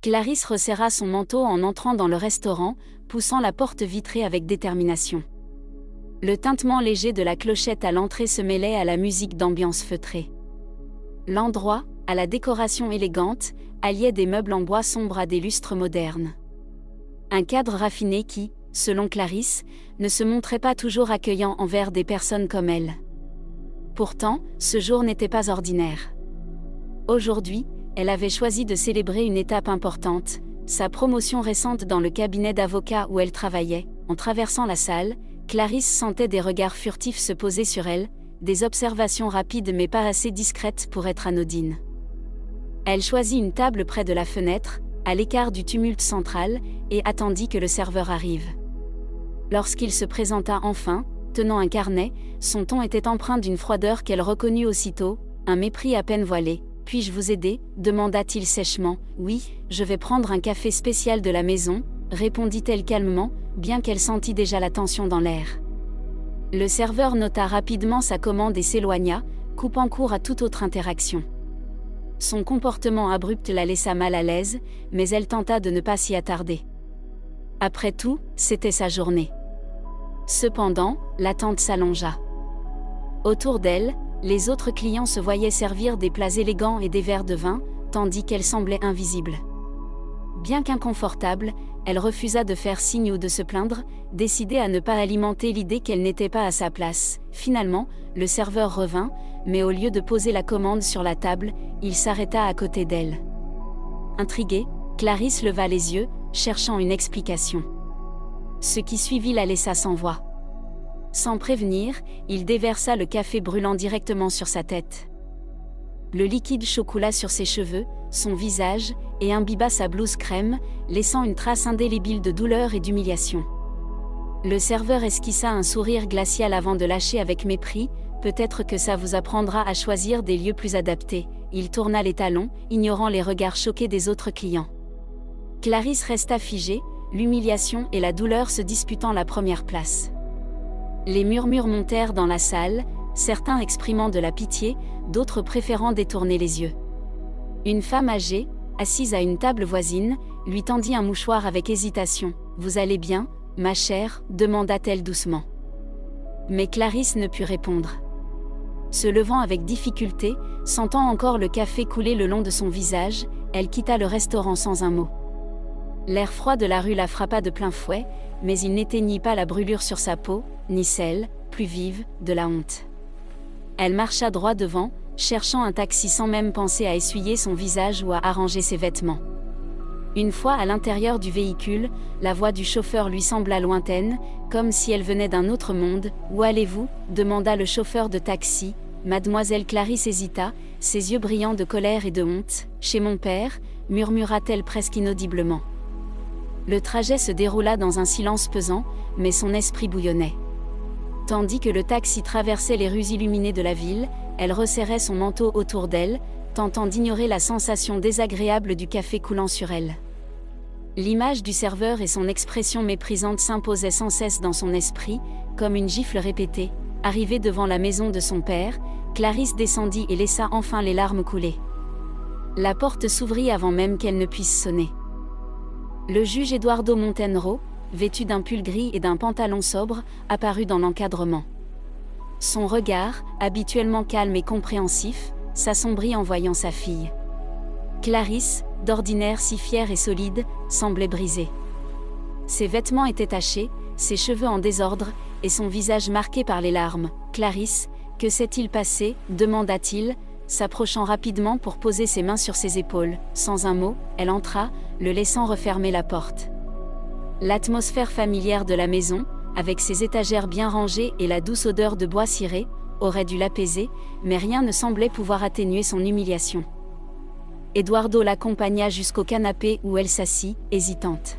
Clarisse resserra son manteau en entrant dans le restaurant, poussant la porte vitrée avec détermination. Le tintement léger de la clochette à l'entrée se mêlait à la musique d'ambiance feutrée. L'endroit, à la décoration élégante, alliait des meubles en bois sombre à des lustres modernes. Un cadre raffiné qui, selon Clarisse, ne se montrait pas toujours accueillant envers des personnes comme elle. Pourtant, ce jour n'était pas ordinaire. Aujourd'hui, elle avait choisi de célébrer une étape importante, sa promotion récente dans le cabinet d'avocat où elle travaillait. En traversant la salle, Clarisse sentait des regards furtifs se poser sur elle, des observations rapides mais pas assez discrètes pour être anodines. Elle choisit une table près de la fenêtre, à l'écart du tumulte central, et attendit que le serveur arrive. Lorsqu'il se présenta enfin, tenant un carnet, son ton était empreint d'une froideur qu'elle reconnut aussitôt, un mépris à peine voilé. « Puis-je vous aider » demanda-t-il sèchement. « Oui, je vais prendre un café spécial de la maison », répondit-elle calmement, bien qu'elle sentît déjà la tension dans l'air. Le serveur nota rapidement sa commande et s'éloigna, coupant court à toute autre interaction. Son comportement abrupt la laissa mal à l'aise, mais elle tenta de ne pas s'y attarder. Après tout, c'était sa journée. Cependant, l'attente s'allongea. Autour d'elle, les autres clients se voyaient servir des plats élégants et des verres de vin, tandis qu'elle semblait invisible. Bien qu'inconfortable, elle refusa de faire signe ou de se plaindre, décidée à ne pas alimenter l'idée qu'elle n'était pas à sa place. Finalement, le serveur revint, mais au lieu de poser la commande sur la table, il s'arrêta à côté d'elle. Intriguée, Clarisse leva les yeux, cherchant une explication. Ce qui suivit la laissa sans voix. Sans prévenir, il déversa le café brûlant directement sur sa tête. Le liquide chaud coula sur ses cheveux, son visage, et imbiba sa blouse crème, laissant une trace indélébile de douleur et d'humiliation. Le serveur esquissa un sourire glacial avant de lâcher avec mépris, « Peut-être que ça vous apprendra à choisir des lieux plus adaptés ». Il tourna les talons, ignorant les regards choqués des autres clients. Clarisse resta figée, l'humiliation et la douleur se disputant la première place. Les murmures montèrent dans la salle, certains exprimant de la pitié, d'autres préférant détourner les yeux. Une femme âgée, assise à une table voisine, lui tendit un mouchoir avec hésitation. « Vous allez bien, ma chère » demanda-t-elle doucement. Mais Clarisse ne put répondre. Se levant avec difficulté, sentant encore le café couler le long de son visage, elle quitta le restaurant sans un mot. L'air froid de la rue la frappa de plein fouet, mais il n'éteignit pas la brûlure sur sa peau, ni celle, plus vive, de la honte. Elle marcha droit devant, cherchant un taxi sans même penser à essuyer son visage ou à arranger ses vêtements. Une fois à l'intérieur du véhicule, la voix du chauffeur lui sembla lointaine, comme si elle venait d'un autre monde. « Où allez-vous » demanda le chauffeur de taxi. Mademoiselle Clarisse hésita, ses yeux brillants de colère et de honte. « Chez mon père » murmura-t-elle presque inaudiblement. Le trajet se déroula dans un silence pesant, mais son esprit bouillonnait. Tandis que le taxi traversait les rues illuminées de la ville, elle resserrait son manteau autour d'elle, tentant d'ignorer la sensation désagréable du café coulant sur elle. L'image du serveur et son expression méprisante s'imposaient sans cesse dans son esprit, comme une gifle répétée. Arrivée devant la maison de son père, Clarisse descendit et laissa enfin les larmes couler. La porte s'ouvrit avant même qu'elle ne puisse sonner. Le juge Eduardo Montenero, vêtu d'un pull gris et d'un pantalon sobre, apparut dans l'encadrement. Son regard, habituellement calme et compréhensif, s'assombrit en voyant sa fille. Clarisse, d'ordinaire si fière et solide, semblait brisée. Ses vêtements étaient tachés, ses cheveux en désordre, et son visage marqué par les larmes. « Clarisse, que s'est-il passé » demanda-t-il, s'approchant rapidement pour poser ses mains sur ses épaules. Sans un mot, elle entra, le laissant refermer la porte. L'atmosphère familière de la maison, avec ses étagères bien rangées et la douce odeur de bois ciré, aurait dû l'apaiser, mais rien ne semblait pouvoir atténuer son humiliation. Eduardo l'accompagna jusqu'au canapé où elle s'assit, hésitante.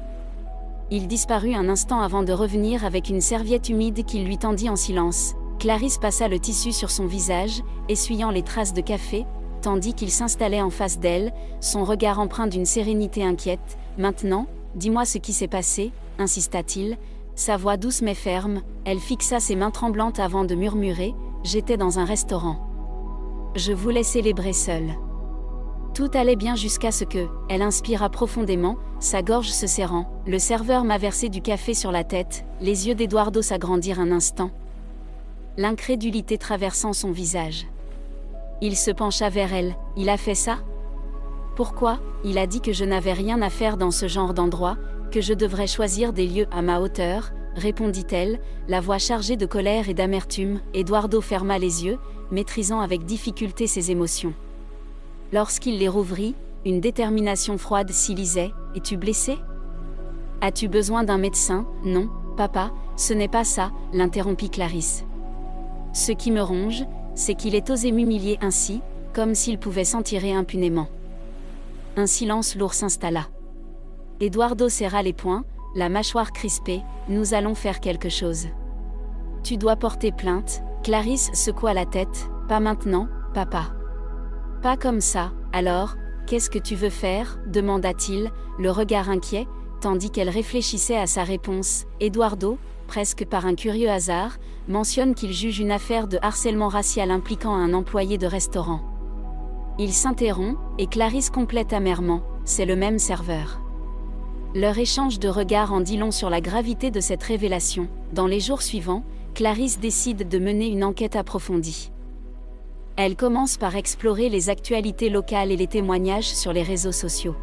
Il disparut un instant avant de revenir avec une serviette humide qu'il lui tendit en silence. Clarisse passa le tissu sur son visage, essuyant les traces de café, tandis qu'il s'installait en face d'elle, son regard empreint d'une sérénité inquiète. « Maintenant, dis-moi ce qui s'est passé » insista-t-il, sa voix douce mais ferme. Elle fixa ses mains tremblantes avant de murmurer « J'étais dans un restaurant. Je voulais célébrer seule. Tout allait bien jusqu'à ce que, elle inspira profondément, sa gorge se serrant. Le serveur m'a versé du café sur la tête, les yeux d'Eduardo s'agrandirent un instant. L'incrédulité traversant son visage. Il se pencha vers elle. Il a fait ça? Pourquoi? Il a dit que je n'avais rien à faire dans ce genre d'endroit, que je devrais choisir des lieux à ma hauteur, répondit-elle, la voix chargée de colère et d'amertume. Eduardo ferma les yeux, maîtrisant avec difficulté ses émotions. Lorsqu'il les rouvrit, une détermination froide s'y lisait. « Es-tu blessé? As-tu besoin d'un médecin? » « Non, papa, ce n'est pas ça, » l'interrompit Clarisse. « Ce qui me ronge, c'est qu'il ait osé m'humilier ainsi, comme s'il pouvait s'en tirer impunément. » Un silence lourd s'installa. Eduardo serra les poings, la mâchoire crispée. « Nous allons faire quelque chose. »« Tu dois porter plainte. » Clarisse secoua la tête. « Pas maintenant, papa. »« Pas comme ça, alors, qu'est-ce que tu veux faire ?» demanda-t-il, le regard inquiet, tandis qu'elle réfléchissait à sa réponse. Eduardo, presque par un curieux hasard, mentionne qu'il juge une affaire de harcèlement racial impliquant un employé de restaurant. Il s'interrompt, et Clarisse complète amèrement, « C'est le même serveur. » Leur échange de regards en dit long sur la gravité de cette révélation. Dans les jours suivants, Clarisse décide de mener une enquête approfondie. Elle commence par explorer les actualités locales et les témoignages sur les réseaux sociaux.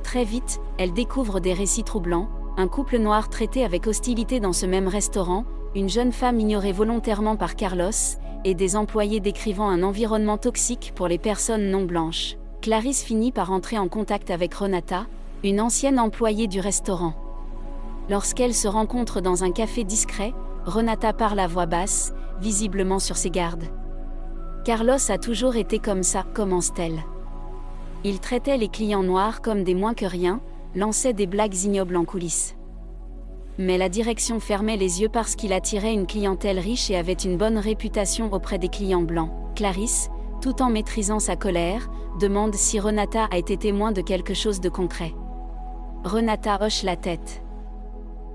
Très vite, elle découvre des récits troublants, un couple noir traité avec hostilité dans ce même restaurant, une jeune femme ignorée volontairement par Carlos, et des employés décrivant un environnement toxique pour les personnes non blanches. Clarisse finit par entrer en contact avec Renata, une ancienne employée du restaurant. Lorsqu'elles se rencontrent dans un café discret, Renata parle à voix basse, visiblement sur ses gardes. « Carlos a toujours été comme ça », commence-t-elle. Il traitait les clients noirs comme des moins que rien, lançait des blagues ignobles en coulisses. Mais la direction fermait les yeux parce qu'il attirait une clientèle riche et avait une bonne réputation auprès des clients blancs. Clarisse, tout en maîtrisant sa colère, demande si Renata a été témoin de quelque chose de concret. Renata hoche la tête.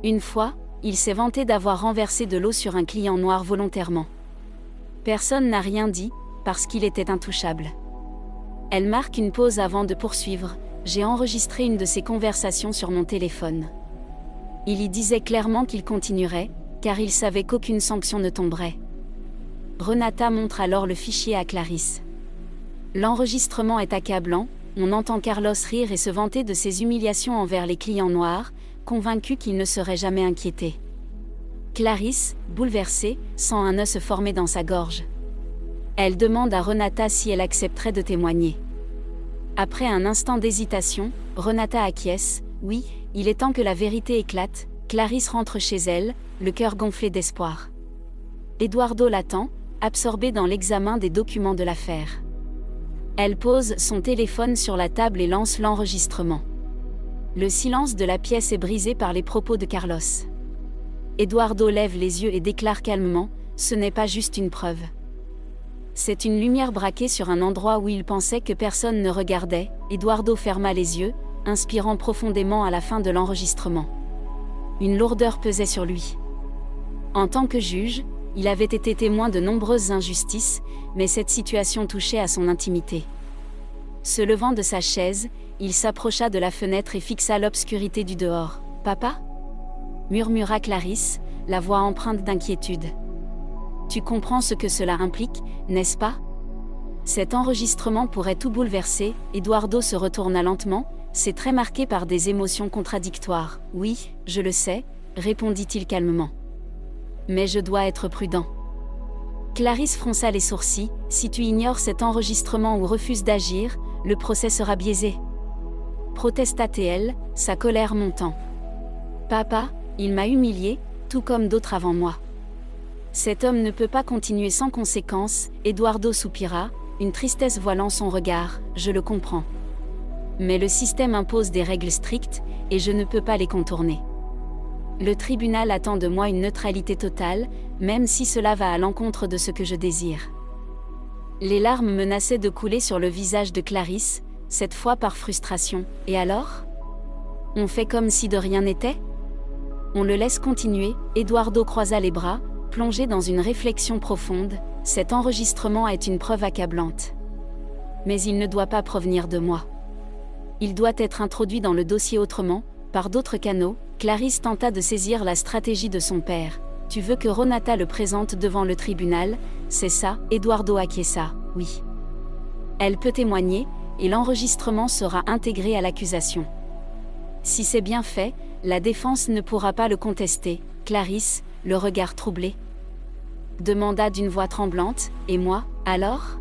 Une fois, il s'est vanté d'avoir renversé de l'eau sur un client noir volontairement. Personne n'a rien dit, parce qu'il était intouchable. Elle marque une pause avant de poursuivre. J'ai enregistré une de ces conversations sur mon téléphone. Il y disait clairement qu'il continuerait, car il savait qu'aucune sanction ne tomberait. Renata montre alors le fichier à Clarisse. L'enregistrement est accablant, on entend Carlos rire et se vanter de ses humiliations envers les clients noirs, convaincu qu'il ne serait jamais inquiété. Clarisse, bouleversée, sent un nœud se former dans sa gorge. Elle demande à Renata si elle accepterait de témoigner. Après un instant d'hésitation, Renata acquiesce. Oui, il est temps que la vérité éclate. Clarisse rentre chez elle, le cœur gonflé d'espoir. Eduardo l'attend, absorbé dans l'examen des documents de l'affaire. Elle pose son téléphone sur la table et lance l'enregistrement. Le silence de la pièce est brisé par les propos de Carlos. Eduardo lève les yeux et déclare calmement, « Ce n'est pas juste une preuve. C'est une lumière braquée sur un endroit où il pensait que personne ne regardait. » Eduardo ferma les yeux, inspirant profondément à la fin de l'enregistrement. Une lourdeur pesait sur lui. En tant que juge, il avait été témoin de nombreuses injustices, mais cette situation touchait à son intimité. Se levant de sa chaise, il s'approcha de la fenêtre et fixa l'obscurité du dehors. « Papa ?» murmura Clarisse, la voix empreinte d'inquiétude. « Tu comprends ce que cela implique, n'est-ce pas ? » Cet enregistrement pourrait tout bouleverser. Eduardo se retourna lentement, c'est très marqué par des émotions contradictoires. « Oui, je le sais, » répondit-il calmement. « Mais je dois être prudent. » Clarisse fronça les sourcils. « Si tu ignores cet enregistrement ou refuses d'agir, le procès sera biaisé. » protesta-t-elle, sa colère montant. « Papa, il m'a humilié, tout comme d'autres avant moi. Cet homme ne peut pas continuer sans conséquence. » Eduardo soupira, une tristesse voilant son regard. « Je le comprends. Mais le système impose des règles strictes, et je ne peux pas les contourner. Le tribunal attend de moi une neutralité totale, même si cela va à l'encontre de ce que je désire. » Les larmes menaçaient de couler sur le visage de Clarisse, cette fois par frustration. « Et alors ? On fait comme si de rien n'était ? On le laisse continuer ?» Eduardo croisa les bras, plongé dans une réflexion profonde. « Cet enregistrement est une preuve accablante. Mais il ne doit pas provenir de moi. Il doit être introduit dans le dossier autrement, par d'autres canaux. Clarisse tenta de saisir la stratégie de son père. Tu veux que Renata le présente devant le tribunal, c'est ça? Eduardo acquiesça. Oui. Elle peut témoigner, et l'enregistrement sera intégré à l'accusation. Si c'est bien fait, la défense ne pourra pas le contester. Clarisse, le regard troublé, demanda d'une voix tremblante, et moi, alors?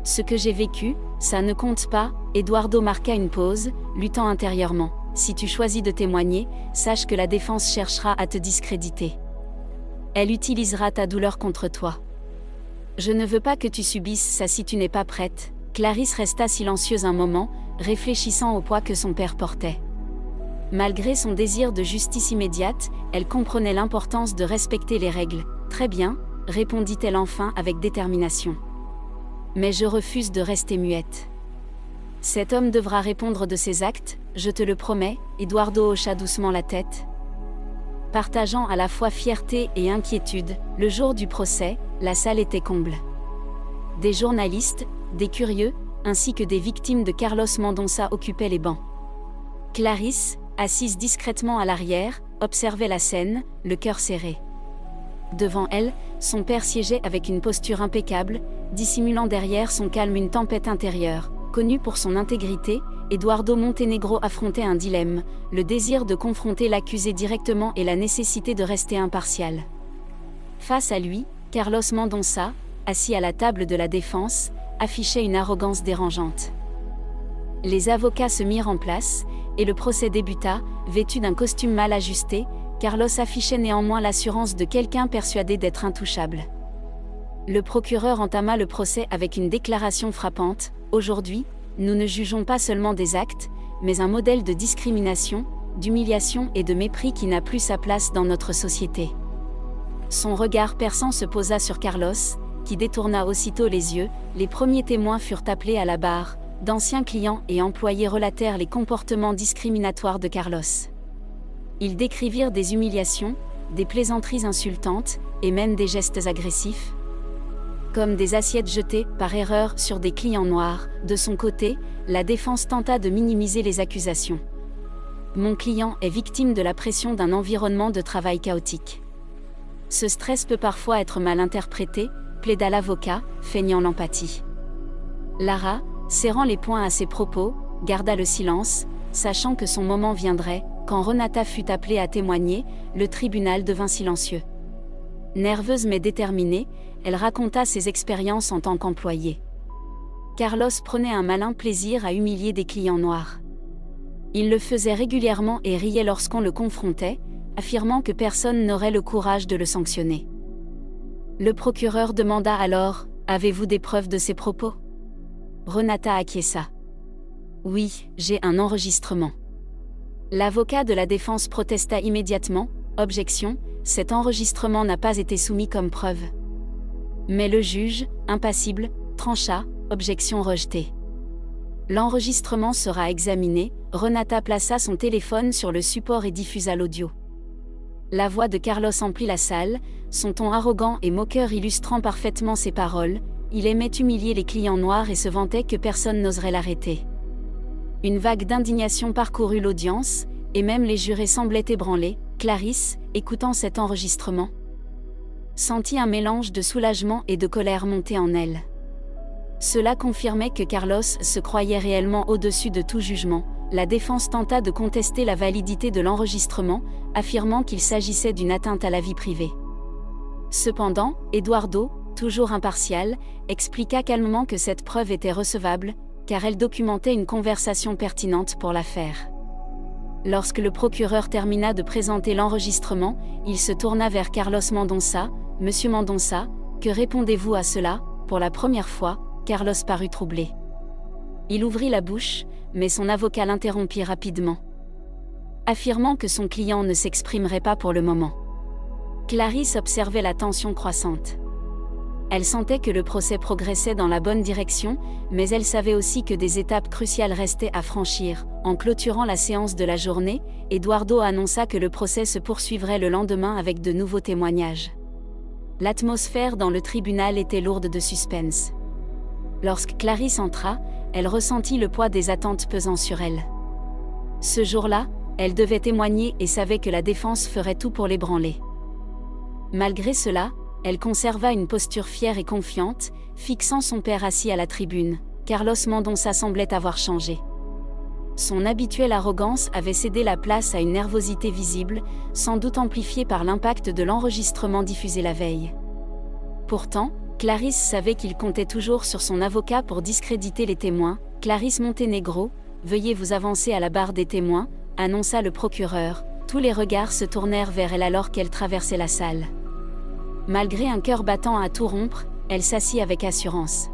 Ce que j'ai vécu, ça ne compte pas. Eduardo marqua une pause, luttant intérieurement. Si tu choisis de témoigner, sache que la défense cherchera à te discréditer. Elle utilisera ta douleur contre toi. Je ne veux pas que tu subisses ça si tu n'es pas prête. Clarisse resta silencieuse un moment, réfléchissant au poids que son père portait. Malgré son désir de justice immédiate, elle comprenait l'importance de respecter les règles. Très bien, répondit-elle enfin avec détermination. Mais je refuse de rester muette. Cet homme devra répondre de ses actes, je te le promets. Eduardo hocha doucement la tête. Partageant à la fois fierté et inquiétude, le jour du procès, la salle était comble. Des journalistes, des curieux, ainsi que des victimes de Carlos Mendonça occupaient les bancs. Clarisse, assise discrètement à l'arrière, observait la scène, le cœur serré. Devant elle, son père siégeait avec une posture impeccable, dissimulant derrière son calme une tempête intérieure. Connu pour son intégrité, Eduardo Montenegro affrontait un dilemme, le désir de confronter l'accusé directement et la nécessité de rester impartial. Face à lui, Carlos Mendonça, assis à la table de la défense, affichait une arrogance dérangeante. Les avocats se mirent en place, et le procès débuta. Vêtu d'un costume mal ajusté, Carlos affichait néanmoins l'assurance de quelqu'un persuadé d'être intouchable. Le procureur entama le procès avec une déclaration frappante. Aujourd'hui, nous ne jugeons pas seulement des actes, mais un modèle de discrimination, d'humiliation et de mépris qui n'a plus sa place dans notre société. Son regard perçant se posa sur Carlos, qui détourna aussitôt les yeux. Les premiers témoins furent appelés à la barre. D'anciens clients et employés relatèrent les comportements discriminatoires de Carlos. Ils décrivirent des humiliations, des plaisanteries insultantes, et même des gestes agressifs, comme des assiettes jetées, par erreur, sur des clients noirs. De son côté, la défense tenta de minimiser les accusations. Mon client est victime de la pression d'un environnement de travail chaotique. Ce stress peut parfois être mal interprété, plaida l'avocat, feignant l'empathie. Lara, serrant les poings à ses propos, garda le silence, sachant que son moment viendrait. Quand Renata fut appelée à témoigner, le tribunal devint silencieux. Nerveuse mais déterminée, elle raconta ses expériences en tant qu'employée. Carlos prenait un malin plaisir à humilier des clients noirs. Il le faisait régulièrement et riait lorsqu'on le confrontait, affirmant que personne n'aurait le courage de le sanctionner. Le procureur demanda alors « Avez-vous des preuves de ces propos ?» Renata acquiesça. « Oui, j'ai un enregistrement. » L'avocat de la défense protesta immédiatement. « Objection, cet enregistrement n'a pas été soumis comme preuve. » Mais le juge, impassible, trancha. « Objection rejetée. L'enregistrement sera examiné. » Renata plaça son téléphone sur le support et diffusa l'audio. La voix de Carlos emplit la salle, son ton arrogant et moqueur illustrant parfaitement ses paroles. Il aimait humilier les clients noirs et se vantait que personne n'oserait l'arrêter. Une vague d'indignation parcourut l'audience, et même les jurés semblaient ébranlés. Clarisse, écoutant cet enregistrement, sentit un mélange de soulagement et de colère monter en elle. Cela confirmait que Carlos se croyait réellement au-dessus de tout jugement. La défense tenta de contester la validité de l'enregistrement, affirmant qu'il s'agissait d'une atteinte à la vie privée. Cependant, Eduardo, toujours impartial, expliqua calmement que cette preuve était recevable, car elle documentait une conversation pertinente pour l'affaire. Lorsque le procureur termina de présenter l'enregistrement, il se tourna vers Carlos Mendonça. « Monsieur Mendonça, que répondez-vous à cela ?» Pour la première fois, Carlos parut troublé. Il ouvrit la bouche, mais son avocat l'interrompit rapidement, affirmant que son client ne s'exprimerait pas pour le moment. Clarisse observait la tension croissante. Elle sentait que le procès progressait dans la bonne direction, mais elle savait aussi que des étapes cruciales restaient à franchir. En clôturant la séance de la journée, Eduardo annonça que le procès se poursuivrait le lendemain avec de nouveaux témoignages. L'atmosphère dans le tribunal était lourde de suspense. Lorsque Clarisse entra, elle ressentit le poids des attentes pesant sur elle. Ce jour-là, elle devait témoigner et savait que la défense ferait tout pour l'ébranler. Malgré cela, elle conserva une posture fière et confiante, fixant son père assis à la tribune. Carlos Mendonça semblait avoir changé. Son habituelle arrogance avait cédé la place à une nervosité visible, sans doute amplifiée par l'impact de l'enregistrement diffusé la veille. Pourtant, Clarisse savait qu'il comptait toujours sur son avocat pour discréditer les témoins. « Clarisse Montenegro, veuillez vous avancer à la barre des témoins », annonça le procureur. Tous les regards se tournèrent vers elle alors qu'elle traversait la salle. Malgré un cœur battant à tout rompre, elle s'assit avec assurance.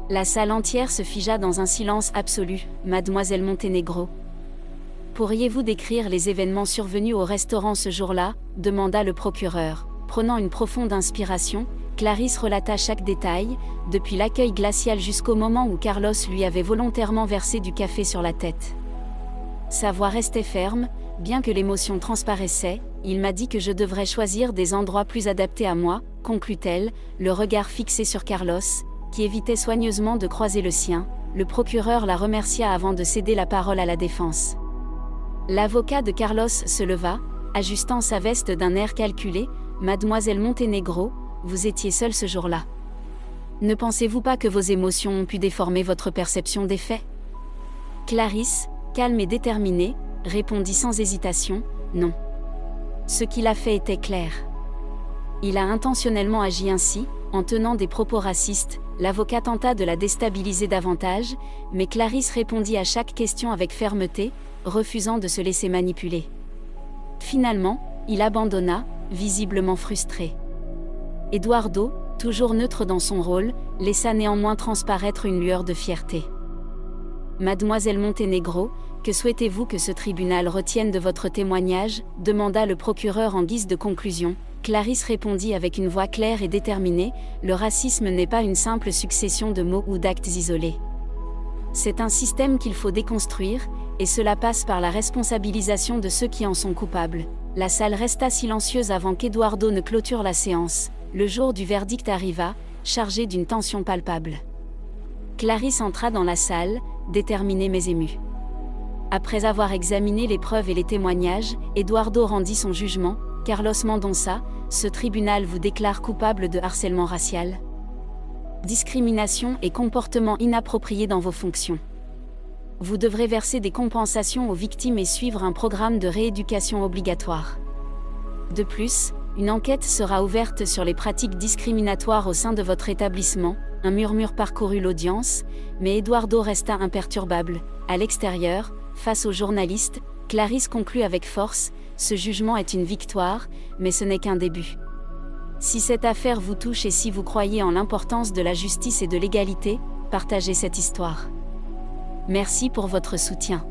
La salle entière se figea dans un silence absolu. « Mademoiselle Montenegro, pourriez-vous décrire les événements survenus au restaurant ce jour-là » demanda le procureur. Prenant une profonde inspiration, Clarisse relata chaque détail, depuis l'accueil glacial jusqu'au moment où Carlos lui avait volontairement versé du café sur la tête. Sa voix restait ferme, bien que l'émotion transparaissait. « Il m'a dit que je devrais choisir des endroits plus adaptés à moi », conclut-elle, le regard fixé sur Carlos, qui évitait soigneusement de croiser le sien. Le procureur la remercia avant de céder la parole à la défense. L'avocat de Carlos se leva, ajustant sa veste d'un air calculé. « Mademoiselle Montenegro, vous étiez seule ce jour-là. Ne pensez-vous pas que vos émotions ont pu déformer votre perception des faits ?» Clarisse, calme et déterminée, répondit sans hésitation, « Non. Ce qu'il a fait était clair. Il a intentionnellement agi ainsi, en tenant des propos racistes. » L'avocat tenta de la déstabiliser davantage, mais Clarisse répondit à chaque question avec fermeté, refusant de se laisser manipuler. Finalement, il abandonna, visiblement frustré. Eduardo, toujours neutre dans son rôle, laissa néanmoins transparaître une lueur de fierté. « Mademoiselle Montenegro, que souhaitez-vous que ce tribunal retienne de votre témoignage » demanda le procureur en guise de conclusion. Clarisse répondit avec une voix claire et déterminée, « Le racisme n'est pas une simple succession de mots ou d'actes isolés. C'est un système qu'il faut déconstruire, et cela passe par la responsabilisation de ceux qui en sont coupables. » La salle resta silencieuse avant qu'Eduardo ne clôture la séance. Le jour du verdict arriva, chargé d'une tension palpable. Clarisse entra dans la salle, déterminée mais émue. Après avoir examiné les preuves et les témoignages, Eduardo rendit son jugement. « Carlos Mendonça, ce tribunal vous déclare coupable de harcèlement racial, discrimination et comportement inapproprié dans vos fonctions. Vous devrez verser des compensations aux victimes et suivre un programme de rééducation obligatoire. De plus, une enquête sera ouverte sur les pratiques discriminatoires au sein de votre établissement. » Un murmure parcourut l'audience, mais Eduardo resta imperturbable. À l'extérieur, face aux journalistes, Clarisse conclut avec force, « Ce jugement est une victoire, mais ce n'est qu'un début. Si cette affaire vous touche et si vous croyez en l'importance de la justice et de l'égalité, partagez cette histoire. Merci pour votre soutien. »